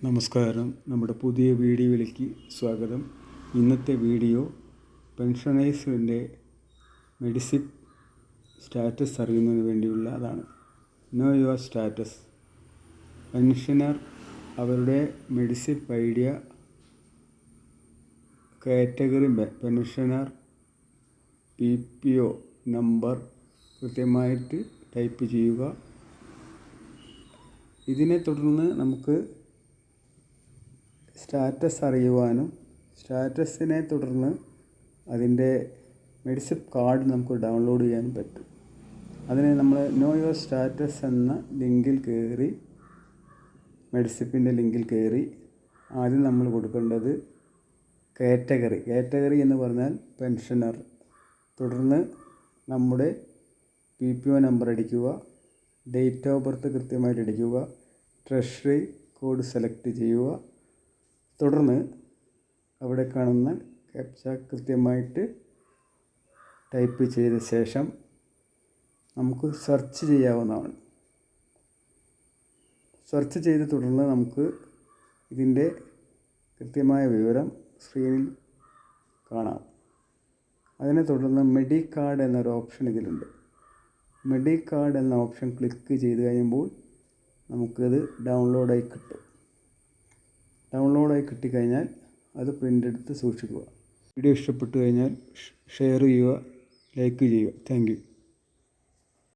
നമസ്കാരം. നമ്മുടെ പുതിയ വീഡിയോയിലേക്ക് സ്വാഗതം. ഇന്നത്തെ വീഡിയോ പെൻഷനേഴ്സിൻ്റെ മെഡിസിപ്പ് സ്റ്റാറ്റസ് അറിയുന്നതിന് വേണ്ടിയുള്ളതാണ്. No your status. പെൻഷനർ അവരുടെ MEDISEP idea category pensioner PPO number കൃത്യമായിട്ട് ടൈപ്പ് ചെയ്യുക. ഇതിനെ തുടർന്ന് നമുക്ക് സ്റ്റാറ്റസ് അറിയുവാനും സ്റ്റാറ്റസിനെ തുടർന്ന് അതിൻ്റെ മെഡിസിപ്പ് കാർഡ് നമുക്ക് ഡൗൺലോഡ് ചെയ്യാനും പറ്റും. അതിന് നമ്മൾ നോ യുവർ സ്റ്റാറ്റസ് എന്ന ലിങ്കിൽ കയറി, മെഡിസിപ്പിൻ്റെ ലിങ്കിൽ കയറി ആദ്യം നമ്മൾ കൊടുക്കേണ്ടത് കാറ്റഗറി എന്ന് പറഞ്ഞാൽ പെൻഷനർ. തുടർന്ന് നമ്മുടെ PPO നമ്പർ അടിക്കുക, ഡേറ്റ് ഓഫ് ബർത്ത് കൃത്യമായിട്ട് അടിക്കുക, ട്രഷറി കോഡ് സെലക്ട് ചെയ്യുക. തുടർന്ന് അവിടെ കാണുന്ന ക്യാപ്ച കൃത്യമായിട്ട് ടൈപ്പ് ചെയ്ത ശേഷം നമുക്ക് സെർച്ച് ചെയ്യാവുന്നതാണ്. സെർച്ച് ചെയ്ത് തുടർന്ന് നമുക്ക് ഇതിൻ്റെ കൃത്യമായ വിവരം സ്ക്രീനിൽ കാണാം. അതിനെ തുടർന്ന് മെഡികാർഡ് എന്നൊരു ഓപ്ഷൻ ഇതിലുണ്ട്. മെഡികാർഡ് എന്ന ഓപ്ഷൻ ക്ലിക്ക് ചെയ്ത് കഴിയുമ്പോൾ നമുക്കത് ഡൗൺലോഡായി കിട്ടും. ഡൗൺലോഡായി കിട്ടിക്കഴിഞ്ഞാൽ അത് പ്രിൻ്റ് എടുത്ത് സൂക്ഷിക്കുക. വീഡിയോ ഇഷ്ടപ്പെട്ടു കഴിഞ്ഞാൽ ഷെയർ ചെയ്യുക, ലൈക്ക് ചെയ്യുക. Thank you.